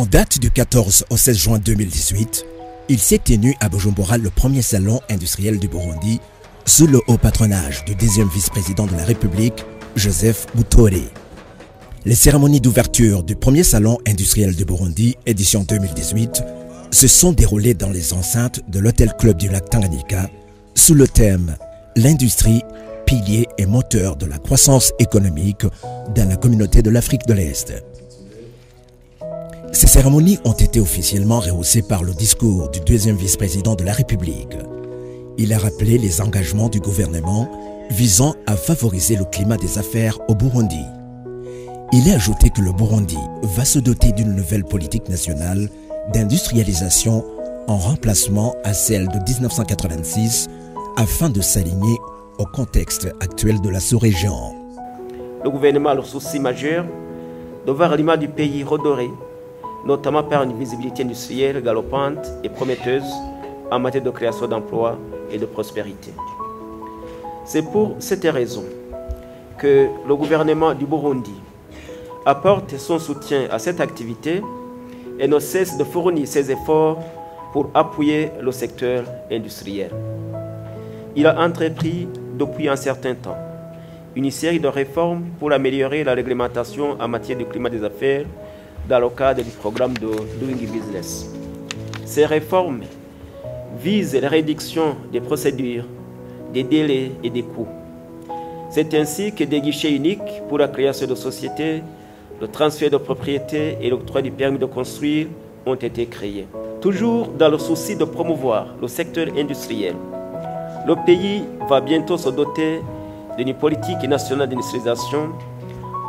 En date du 14 au 16 juin 2018, il s'est tenu à Bujumbura le premier salon industriel du Burundi sous le haut patronage du deuxième vice-président de la République, Joseph Butore. Les cérémonies d'ouverture du premier salon industriel du Burundi, édition 2018, se sont déroulées dans les enceintes de l'Hôtel Club du Lac Tanganyika sous le thème « L'industrie, pilier et moteur de la croissance économique dans la communauté de l'Afrique de l'Est ». Ces cérémonies ont été officiellement rehaussées par le discours du deuxième vice-président de la République. Il a rappelé les engagements du gouvernement visant à favoriser le climat des affaires au Burundi. Il a ajouté que le Burundi va se doter d'une nouvelle politique nationale d'industrialisation en remplacement à celle de 1986 afin de s'aligner au contexte actuel de la sous-région. Le gouvernement a le souci majeur de voir l'image du pays redorer, notamment par une visibilité industrielle galopante et prometteuse en matière de création d'emplois et de prospérité. C'est pour cette raison que le gouvernement du Burundi apporte son soutien à cette activité et ne cesse de fournir ses efforts pour appuyer le secteur industriel. Il a entrepris depuis un certain temps une série de réformes pour améliorer la réglementation en matière de climat des affaires dans le cadre du programme de Doing Business. Ces réformes visent la réduction des procédures, des délais et des coûts. C'est ainsi que des guichets uniques pour la création de sociétés, le transfert de propriété et l'octroi du permis de construire ont été créés. Toujours dans le souci de promouvoir le secteur industriel, le pays va bientôt se doter d'une politique nationale d'industrialisation,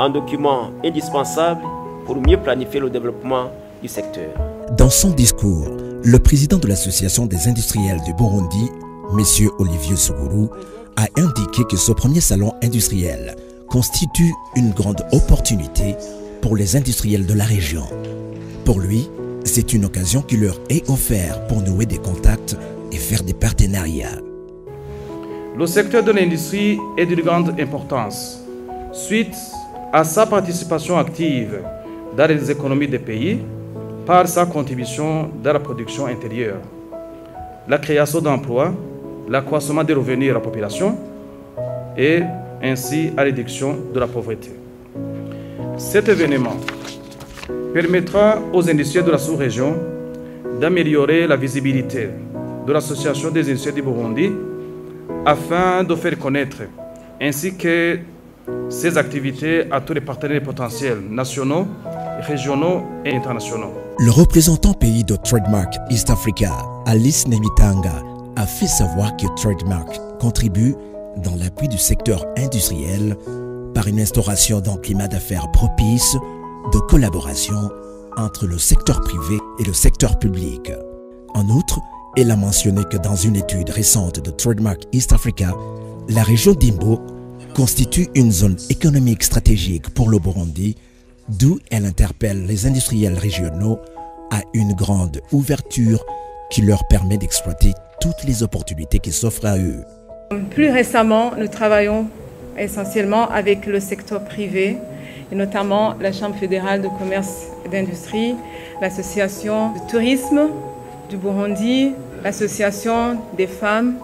un document indispensable pour mieux planifier le développement du secteur. Dans son discours, le président de l'Association des industriels du Burundi, M. Olivier Suguru, a indiqué que ce premier salon industriel constitue une grande opportunité pour les industriels de la région. Pour lui, c'est une occasion qui leur est offerte pour nouer des contacts et faire des partenariats. Le secteur de l'industrie est d'une grande importance, suite à sa participation active dans les économies des pays par sa contribution dans la production intérieure, la création d'emplois, l'accroissement des revenus de la population et ainsi à la réduction de la pauvreté. Cet événement permettra aux industriels de la sous-région d'améliorer la visibilité de l'Association des industriels du Burundi afin de faire connaître ainsi que ses activités à tous les partenaires potentiels nationaux, régionaux et internationaux. Le représentant pays de Trademark East Africa, Alice Nemitanga, a fait savoir que Trademark contribue dans l'appui du secteur industriel par une instauration d'un climat d'affaires propice de collaboration entre le secteur privé et le secteur public. En outre, elle a mentionné que dans une étude récente de Trademark East Africa, la région d'Imbo constitue une zone économique stratégique pour le Burundi, d'où elle interpelle les industriels régionaux à une grande ouverture qui leur permet d'exploiter toutes les opportunités qui s'offrent à eux. Plus récemment, nous travaillons essentiellement avec le secteur privé, et notamment la Chambre fédérale de commerce et d'industrie, l'Association du tourisme du Burundi, l'Association des femmes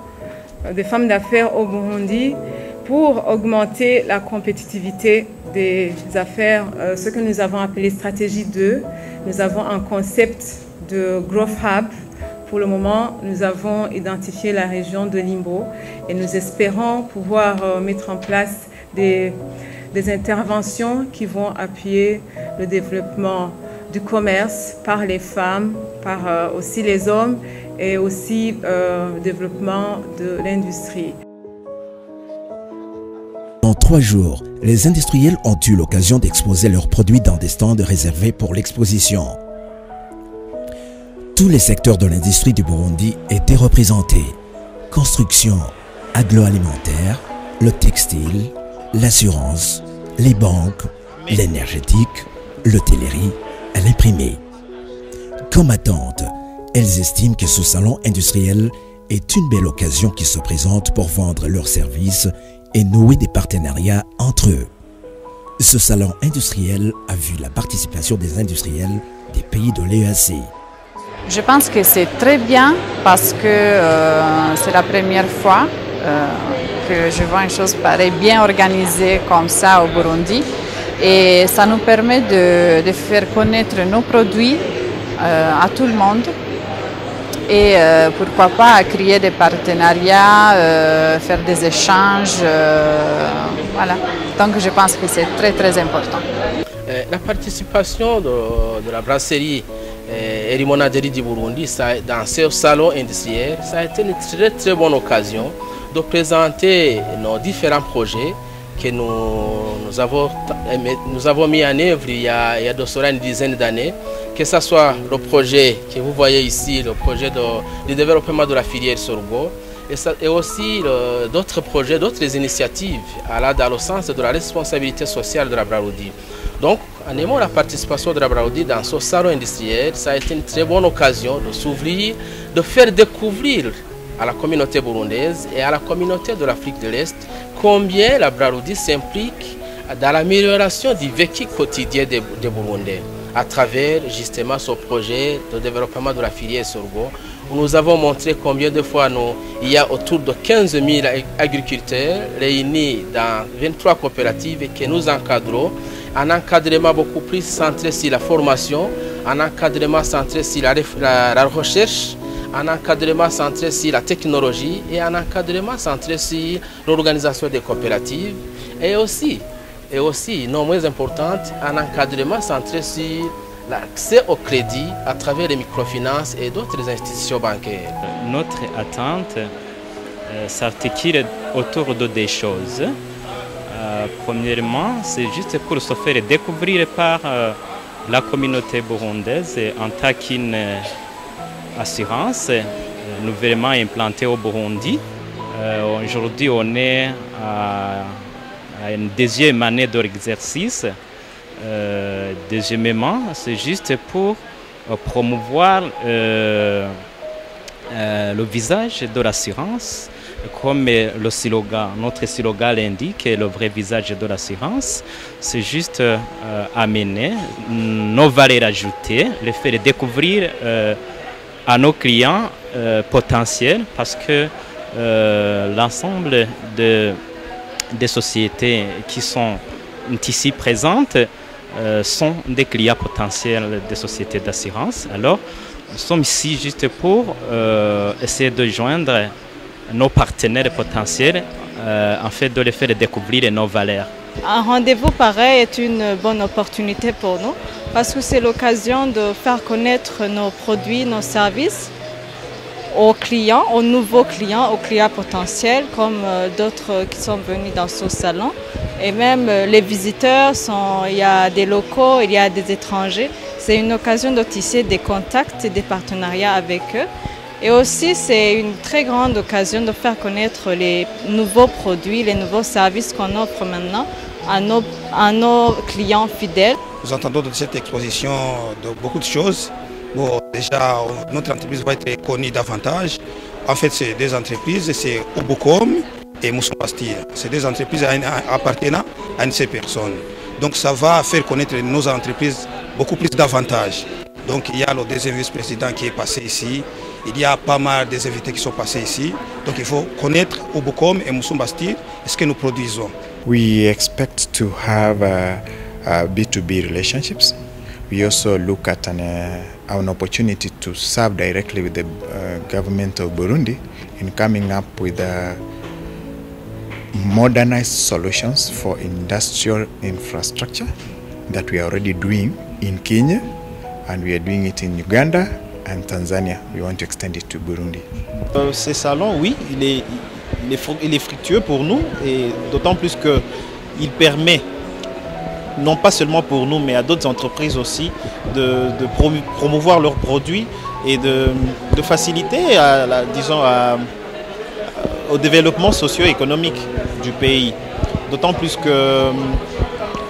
d'affaires au Burundi, pour augmenter la compétitivité des affaires, ce que nous avons appelé stratégie 2. Nous avons un concept de Growth Hub. Pour le moment, nous avons identifié la région de Limbo et nous espérons pouvoir mettre en place des interventions qui vont appuyer le développement du commerce par les femmes, par aussi les hommes et aussi le développement de l'industrie. En 3 jours, les industriels ont eu l'occasion d'exposer leurs produits dans des stands réservés pour l'exposition. Tous les secteurs de l'industrie du Burundi étaient représentés. Construction, agroalimentaire, le textile, l'assurance, les banques, l'énergétique, l'hôtellerie, l'imprimé. Comme attente, elles estiment que ce salon industriel est une belle occasion qui se présente pour vendre leurs services et nouer des partenariats entre eux. Ce salon industriel a vu la participation des industriels des pays de l'EAC. Je pense que c'est très bien parce que c'est la première fois que je vois une chose pareille, bien organisée comme ça au Burundi. Et ça nous permet de faire connaître nos produits à tout le monde. Et pourquoi pas créer des partenariats, faire des échanges. Voilà. Donc je pense que c'est très très important. La participation de la brasserie et limonaderie du Burundi dans ce salon industriel, ça a été une très très bonne occasion de présenter nos différents projets que nous avons mis en œuvre il y a de cela une dizaine d'années, que ce soit le projet que vous voyez ici, le projet de développement de la filière sorgho, et aussi d'autres projets, d'autres initiatives allant dans le sens de la responsabilité sociale de la Braroudi. Donc, en aimant la participation de la Braroudi dans ce salon industriel, ça a été une très bonne occasion de s'ouvrir, de faire découvrir à la communauté burundaise et à la communauté de l'Afrique de l'Est combien la Braroudi s'implique dans l'amélioration du vécu quotidien des Burundais à travers justement ce projet de développement de la filière sorgho, où nous avons montré combien de fois il y a autour de 15 000 agriculteurs réunis dans 23 coopératives et que nous encadrons, un encadrement beaucoup plus centré sur la formation, un encadrement centré sur la recherche, un encadrement centré sur la technologie et un encadrement centré sur l'organisation des coopératives et aussi, non moins importante, un encadrement centré sur l'accès au crédit à travers les microfinances et d'autres institutions bancaires. Notre attente s'articule autour de deux choses. Premièrement, c'est juste pour se faire découvrir par la communauté burundaise en tant qu'une assurance nouvellement implantée au Burundi. Aujourd'hui, on est à une deuxième année de l'exercice. Deuxièmement, c'est juste pour promouvoir le visage de l'assurance, comme notre slogan l'indique, le vrai visage de l'assurance. C'est juste amener nos valeurs ajoutées, les faire découvrir à nos clients potentiels, parce que l'ensemble des sociétés qui sont ici présentes sont des clients potentiels des sociétés d'assurance. Alors, nous sommes ici juste pour essayer de joindre nos partenaires potentiels en fait de les faire découvrir nos valeurs. Un rendez-vous pareil est une bonne opportunité pour nous parce que c'est l'occasion de faire connaître nos produits, nos services aux clients, aux nouveaux clients, aux clients potentiels comme d'autres qui sont venus dans ce salon. Et même les visiteurs, il y a des locaux, il y a des étrangers. C'est une occasion de tisser des contacts et des partenariats avec eux. Et aussi, c'est une très grande occasion de faire connaître les nouveaux produits, les nouveaux services qu'on offre maintenant à nos clients fidèles. Nous entendons de cette exposition de beaucoup de choses. Bon, déjà, notre entreprise va être connue davantage. En fait, c'est des entreprises, c'est Ubucom et Moussou Bastille. C'est des entreprises appartenant à une seule personne. Donc ça va faire connaître nos entreprises beaucoup plus davantage. Donc il y a le deuxième vice-président qui est passé ici. Il y a pas mal des invités qui sont passés ici. Donc il faut connaître Ubucom et Moussou Bastille et ce que nous produisons. We expect to have B2B relationships. We also look at an opportunity to serve directly with the government of Burundi in coming up with modernized solutions for industrial infrastructure that we are already doing in Kenya, and we are doing it in Uganda and Tanzania. We want to extend it to Burundi. Ce salon, oui, il est fructueux pour nous, et d'autant plus qu'il permet, non pas seulement pour nous, mais à d'autres entreprises aussi, de promouvoir leurs produits et de faciliter, au développement socio-économique du pays. D'autant plus que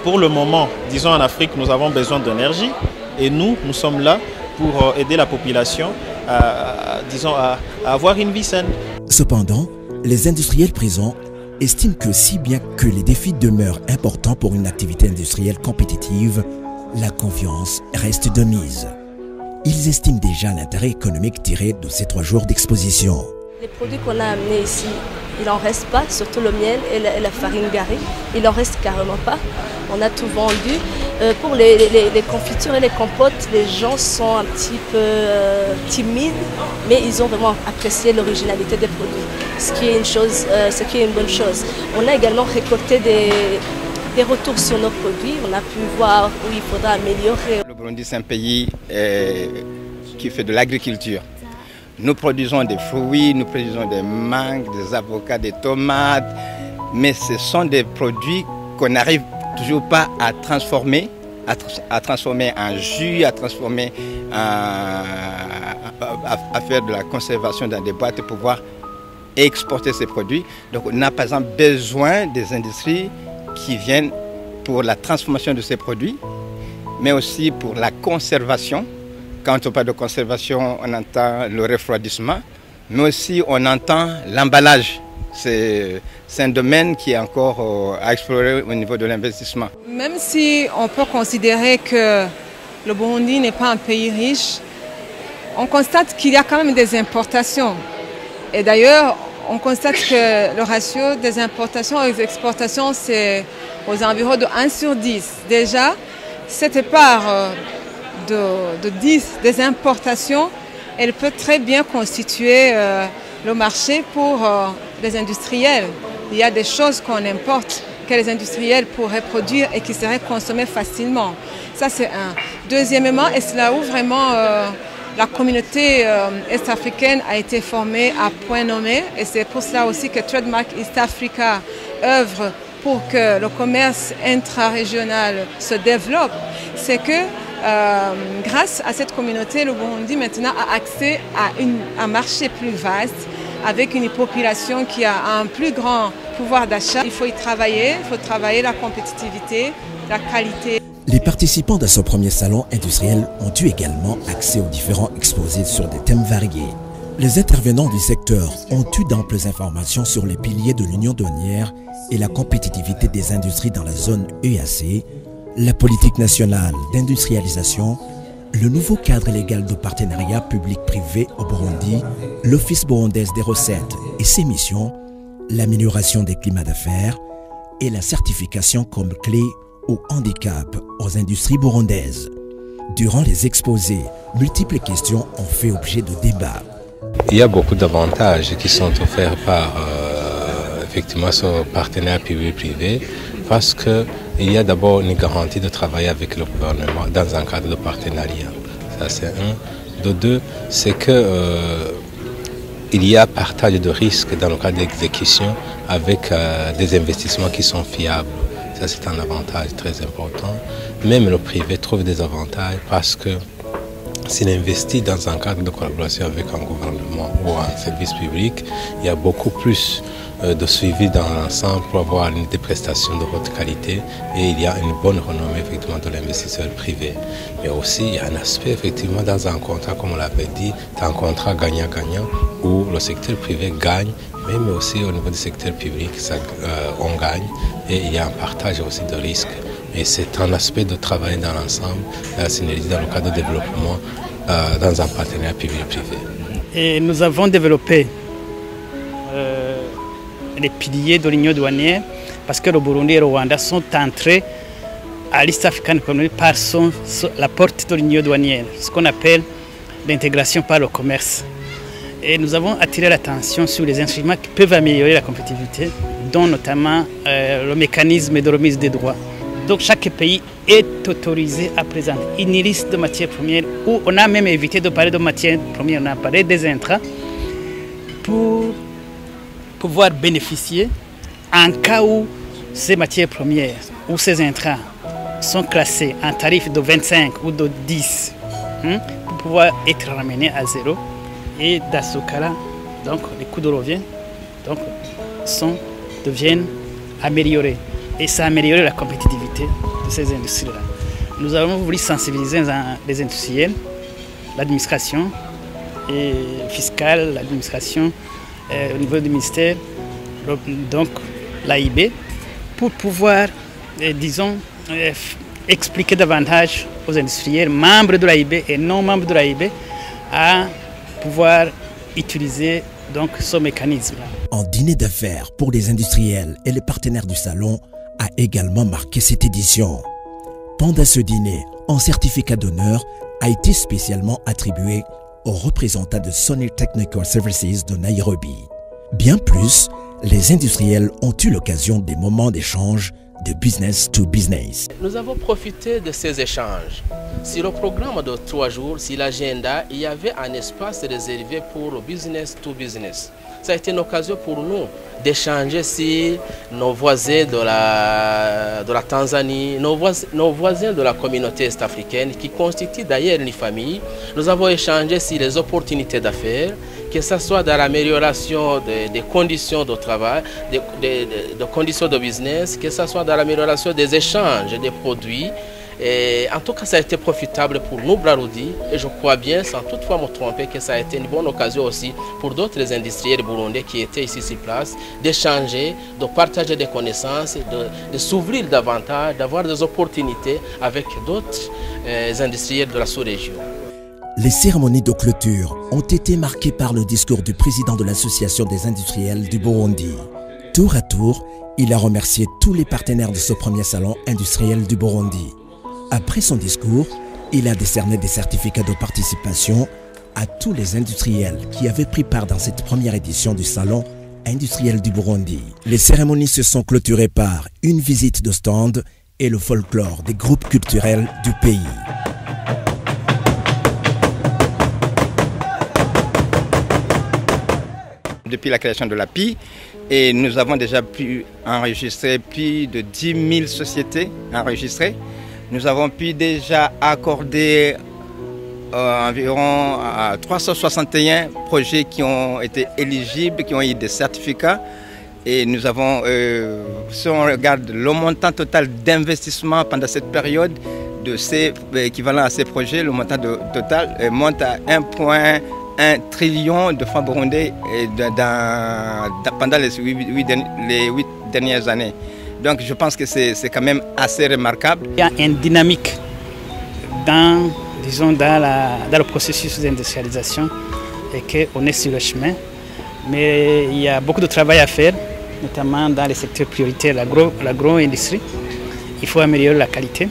pour le moment, disons en Afrique, nous avons besoin d'énergie et nous sommes là pour aider la population à avoir une vie saine. Cependant, les industriels présents estiment que si bien que les défis demeurent importants pour une activité industrielle compétitive, la confiance reste de mise. Ils estiment déjà l'intérêt économique tiré de ces 3 jours d'exposition. Les produits qu'on a amenés ici, il n'en reste pas, surtout le miel et la farine garée. Il n'en reste carrément pas. On a tout vendu. Pour les confitures et les compotes, les gens sont un petit peu timides, mais ils ont vraiment apprécié l'originalité des produits, ce qui est une bonne chose. On a également récolté des retours sur nos produits. On a pu voir où il faudra améliorer. Le Burundi, c'est un pays qui fait de l'agriculture. Nous produisons des fruits, nous produisons des mangues, des avocats, des tomates, mais ce sont des produits qu'on n'arrive toujours pas à transformer en jus, à transformer, à faire de la conservation dans des boîtes pour pouvoir exporter ces produits. Donc on a par exemple besoin des industries qui viennent pour la transformation de ces produits, mais aussi pour la conservation. Quand on parle de conservation, on entend le refroidissement, mais aussi on entend l'emballage. C'est un domaine qui est encore à explorer au niveau de l'investissement. Même si on peut considérer que le Burundi n'est pas un pays riche, on constate qu'il y a quand même des importations. Et d'ailleurs, on constate que le ratio des importations aux exportations, c'est aux environs de 1 sur 10. Déjà, cette part de 10 des importations, elle peut très bien constituer le marché pour les industriels. Il y a des choses qu'on importe que les industriels pourraient produire et qui seraient consommées facilement. Ça, c'est un. Deuxièmement, et c'est là où vraiment la communauté est-africaine a été formée à point nommé. Et c'est pour cela aussi que Trademark East Africa œuvre pour que le commerce intra-régional se développe. C'est que grâce à cette communauté, le Burundi maintenant a accès à un marché plus vaste, avec une population qui a un plus grand pouvoir d'achat. Il faut y travailler, la compétitivité, la qualité. Les participants de ce premier salon industriel ont eu également accès aux différents exposés sur des thèmes variés. Les intervenants du secteur ont eu d'amples informations sur les piliers de l'union douanière et la compétitivité des industries dans la zone EAC, la politique nationale d'industrialisation, le nouveau cadre légal de partenariat public-privé au Burundi, l'Office burundaise des recettes et ses missions, l'amélioration des climats d'affaires et la certification comme clé au handicap aux industries burundaises. Durant les exposés, multiples questions ont fait objet de débats. Il y a beaucoup d'avantages qui sont offerts par effectivement ce partenariat public-privé parce qu'il y a d'abord une garantie de travailler avec le gouvernement dans un cadre de partenariat. Ça c'est un. De deux, c'est qu'il y a partage de risques dans le cadre d'exécution avec des investissements qui sont fiables. Ça c'est un avantage très important. Même le privé trouve des avantages parce que s'il investit dans un cadre de collaboration avec un gouvernement ou un service public, il y a beaucoup plus de suivi dans l'ensemble pour avoir des prestations de haute qualité et il y a une bonne renommée effectivement de l'investisseur privé. Mais aussi il y a un aspect effectivement dans un contrat, comme on l'avait dit, un contrat gagnant-gagnant où le secteur privé gagne, mais aussi au niveau du secteur public, on gagne et il y a un partage aussi de risques. Et c'est un aspect de travail dans l'ensemble, la synergie dans le cadre de développement dans un partenariat public-privé. Et nous avons développé les piliers de l'union douanière parce que le Burundi et le Rwanda sont entrés à l'East African Community par la porte de l'union douanière, ce qu'on appelle l'intégration par le commerce. Et nous avons attiré l'attention sur les instruments qui peuvent améliorer la compétitivité, dont notamment le mécanisme de remise des droits. Donc chaque pays est autorisé à présenter une liste de matières premières où on a même évité de parler de matières premières, on a parlé des intrants pour pouvoir bénéficier en cas où ces matières premières ou ces intrants sont classés en tarif de 25 ou de 10 pour pouvoir être ramenés à zéro. Et dans ce cas-là, donc, les coûts de revient deviennent améliorés. Et ça a amélioré la compétitivité de ces industries-là. Nous avons voulu sensibiliser les industriels, l'administration fiscale, l'administration au niveau du ministère, donc l'AIB, pour pouvoir, disons, expliquer davantage aux industriels, membres de l'AIB et non membres de l'AIB, à pouvoir utiliser donc ce mécanisme. Un dîner d'affaires pour les industriels et les partenaires du salon a également marqué cette édition. Pendant ce dîner, un certificat d'honneur a été spécialement attribué aux représentants de Sony Technical Services de Nairobi. Bien plus, les industriels ont eu l'occasion des moments d'échange de business to business. Nous avons profité de ces échanges. Sur le programme de 3 jours, sur l'agenda, il y avait un espace réservé pour business to business. Ça a été une occasion pour nous d'échanger sur nos voisins de la Tanzanie, nos voisins de la communauté est-africaine qui constituent d'ailleurs une famille. Nous avons échangé sur les opportunités d'affaires, que ce soit dans l'amélioration des conditions de travail, des conditions de business, que ce soit dans l'amélioration des échanges des produits. Et en tout cas, ça a été profitable pour nous, Braroudi, et je crois bien, sans toutefois me tromper, que ça a été une bonne occasion aussi pour d'autres industriels burundais qui étaient ici sur place, d'échanger, de partager des connaissances, de s'ouvrir davantage, d'avoir des opportunités avec d'autres industriels de la sous-région. Les cérémonies de clôture ont été marquées par le discours du président de l'Association des industriels du Burundi. Tour à tour, il a remercié tous les partenaires de ce premier salon industriel du Burundi. Après son discours, il a décerné des certificats de participation à tous les industriels qui avaient pris part dans cette première édition du Salon industriel du Burundi. Les cérémonies se sont clôturées par une visite de stand et le folklore des groupes culturels du pays. Depuis la création de l'API, et nous avons déjà pu enregistrer plus de 10 000 sociétés enregistrées. Nous avons pu déjà accorder environ 361 projets qui ont été éligibles, qui ont eu des certificats. Et nous avons, si on regarde le montant total d'investissement pendant cette période, équivalent à ces projets, le montant total monte à 1,1 trillion de francs burundais pendant les 8 dernières années. Donc je pense que c'est quand même assez remarquable. Il y a une dynamique dans le processus d'industrialisation et qu'on est sur le chemin. Mais il y a beaucoup de travail à faire, notamment dans les secteurs prioritaires, l'agro-industrie. Il faut améliorer la qualité,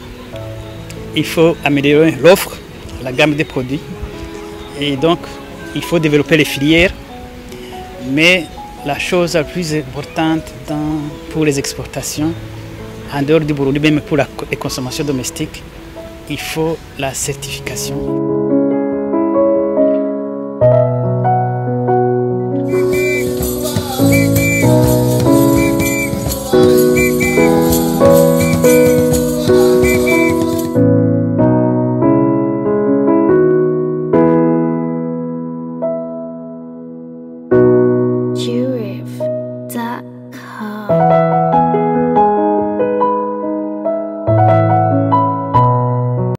il faut améliorer l'offre, la gamme des produits. Et donc, il faut développer les filières. Mais la chose la plus importante pour les exportations, en dehors du Burundi, même pour les consommations domestiques, il faut la certification.